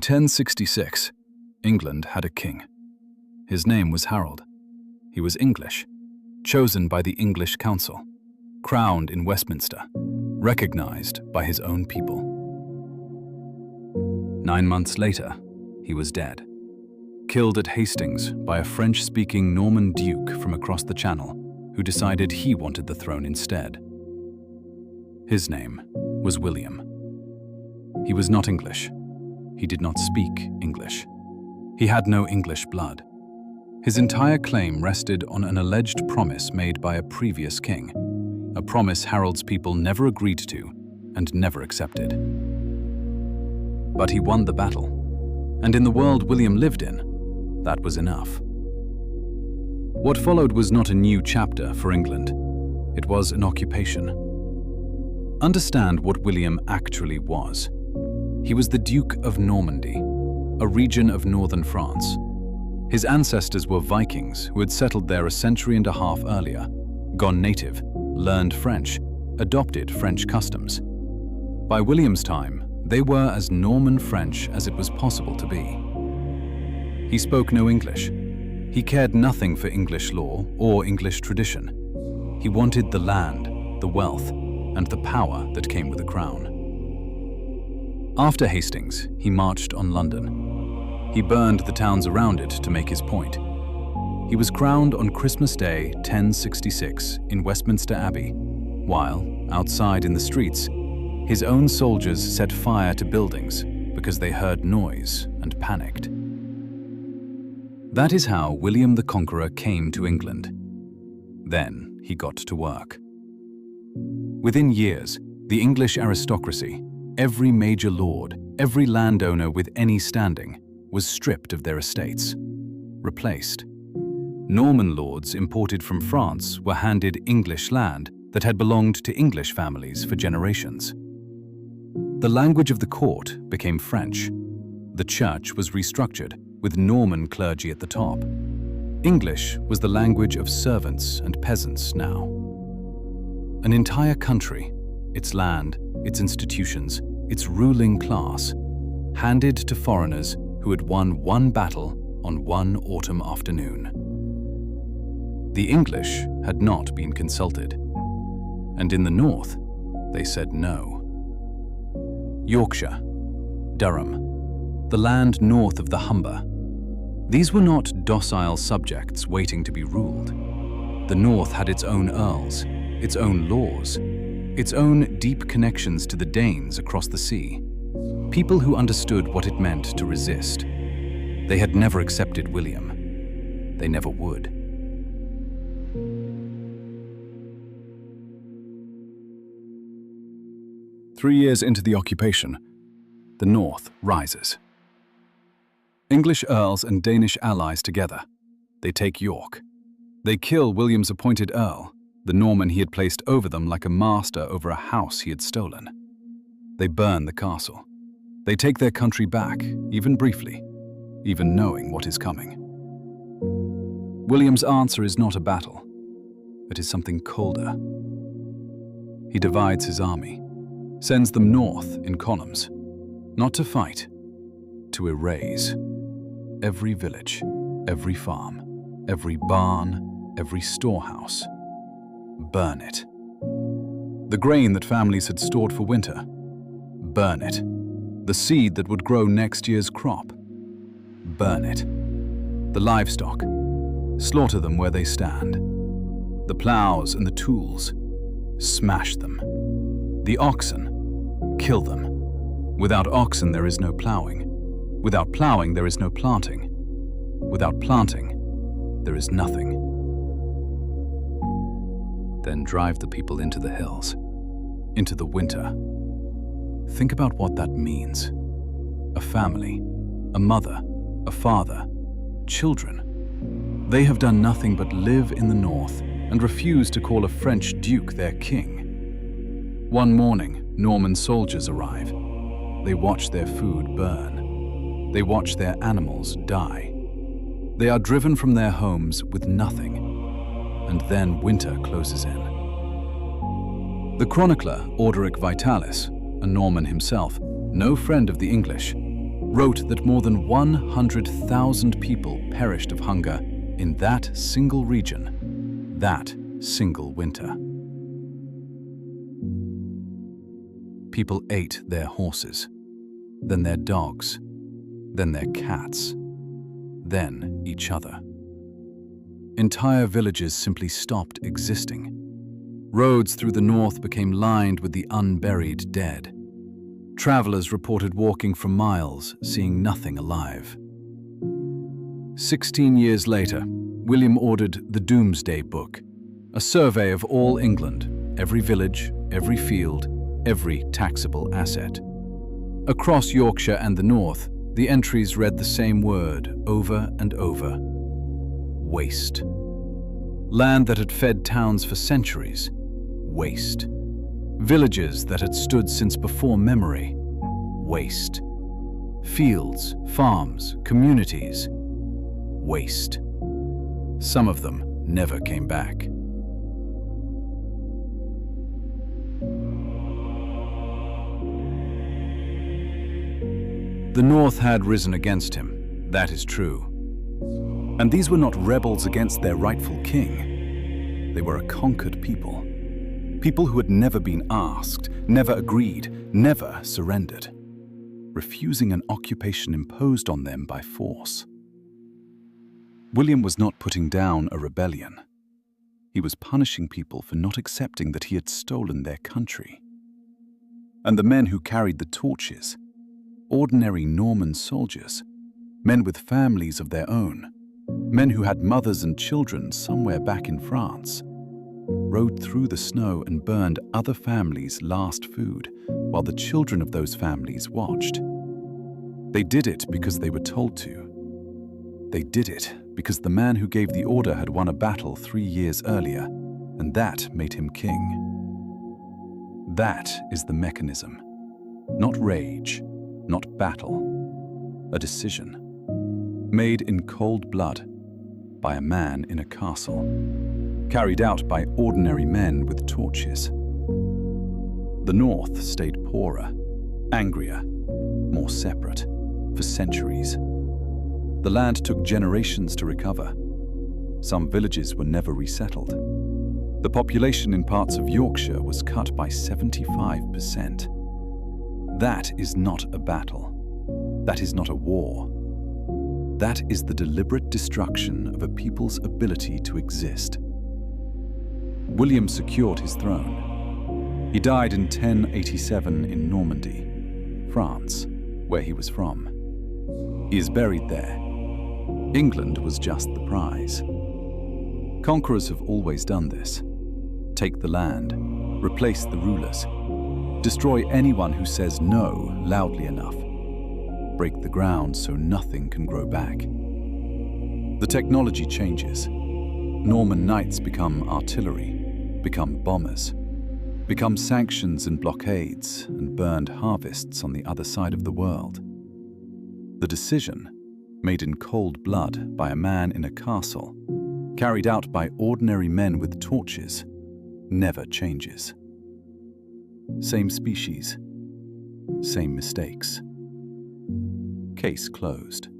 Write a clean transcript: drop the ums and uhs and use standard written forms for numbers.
1066, England had a king. His name was Harold. He was English, chosen by the English council, crowned in Westminster, recognized by his own people. 9 months later, he was dead, killed at Hastings by a French-speaking Norman duke from across the Channel who decided he wanted the throne instead. His name was William. He was not English. He did not speak English. He had no English blood. His entire claim rested on an alleged promise made by a previous king, a promise Harold's people never agreed to and never accepted. But he won the battle, and in the world William lived in, that was enough. What followed was not a new chapter for England. It was an occupation. Understand what William actually was. He was the Duke of Normandy, a region of northern France. His ancestors were Vikings who had settled there a century and a half earlier, gone native, learned French, adopted French customs. By William's time, they were as Norman French as it was possible to be. He spoke no English. He cared nothing for English law or English tradition. He wanted the land, the wealth, and the power that came with a crown. After Hastings, he marched on London. He burned the towns around it to make his point. He was crowned on Christmas Day 1066 in Westminster Abbey, while, outside in the streets, his own soldiers set fire to buildings because they heard noise and panicked. That is how William the Conqueror came to England. Then he got to work. Within years, the English aristocracy, every major lord, every landowner with any standing, was stripped of their estates, replaced. Norman lords imported from France were handed English land that had belonged to English families for generations. The language of the court became French. The church was restructured, with Norman clergy at the top. English was the language of servants and peasants now. An entire country, its land, its institutions, its ruling class, handed to foreigners who had won one battle on one autumn afternoon. The English had not been consulted, and in the north, they said no. Yorkshire, Durham, the land north of the Humber. These were not docile subjects waiting to be ruled. The north had its own earls, its own laws, its own deep connections to the Danes across the sea, people who understood what it meant to resist. They had never accepted William. They never would. "3 years into the occupation, the North rises. English earls and Danish allies together. They take York. They kill William's appointed earl, the Norman he had placed over them like a master over a house he had stolen. They burn the castle. They take their country back, even briefly, even knowing what is coming. William's answer is not a battle. It is something colder. He divides his army, sends them north in columns, not to fight, to erase. Every village, every farm, every barn, every storehouse. Burn it. The grain that families had stored for winter. Burn it. The seed that would grow next year's crop. Burn it. The livestock. Slaughter them where they stand. The ploughs and the tools. Smash them. The oxen. Kill them. Without oxen there is no ploughing. Without ploughing there is no planting. Without planting, there is nothing. Then drive the people into the hills, into the winter. Think about what that means. A family, a mother, a father, children. They have done nothing but live in the north and refuse to call a French duke their king. One morning, Norman soldiers arrive. They watch their food burn. They watch their animals die. They are driven from their homes with nothing, and then winter closes in. The chronicler Orderic Vitalis, a Norman himself, no friend of the English, wrote that more than 100,000 people perished of hunger in that single region, that single winter. People ate their horses, then their dogs, then their cats, then each other. Entire villages simply stopped existing. Roads through the north became lined with the unburied dead. Travelers reported walking for miles, seeing nothing alive. 16 years later, William ordered the Domesday Book, a survey of all England, every village, every field, every taxable asset. Across Yorkshire and the north, the entries read the same word over and over: waste. Land that had fed towns for centuries, waste. Villages that had stood since before memory, waste. Fields, farms, communities, waste. Some of them never came back. The North had risen against him, that is true. And these were not rebels against their rightful king. They were a conquered people. People who had never been asked, never agreed, never surrendered, refusing an occupation imposed on them by force. William was not putting down a rebellion. He was punishing people for not accepting that he had stolen their country. And the men who carried the torches, ordinary Norman soldiers, men with families of their own, men who had mothers and children somewhere back in France, rode through the snow and burned other families' last food while the children of those families watched. They did it because they were told to. They did it because the man who gave the order had won a battle 3 years earlier, and that made him king. That is the mechanism. Not rage, not battle. A decision. Made in cold blood by a man in a castle. Carried out by ordinary men with torches. The North stayed poorer, angrier, more separate, for centuries. The land took generations to recover. Some villages were never resettled. The population in parts of Yorkshire was cut by 75%. That is not a battle. That is not a war. That is the deliberate destruction of a people's ability to exist. William secured his throne. He died in 1087 in Normandy, France, where he was from. He is buried there. England was just the prize. Conquerors have always done this. Take the land, replace the rulers, destroy anyone who says no loudly enough, break the ground so nothing can grow back. The technology changes. Norman knights become artillery, become bombers, become sanctions and blockades, and burned harvests on the other side of the world. The decision, made in cold blood by a man in a castle, carried out by ordinary men with torches, never changes. Same species, same mistakes. Case closed.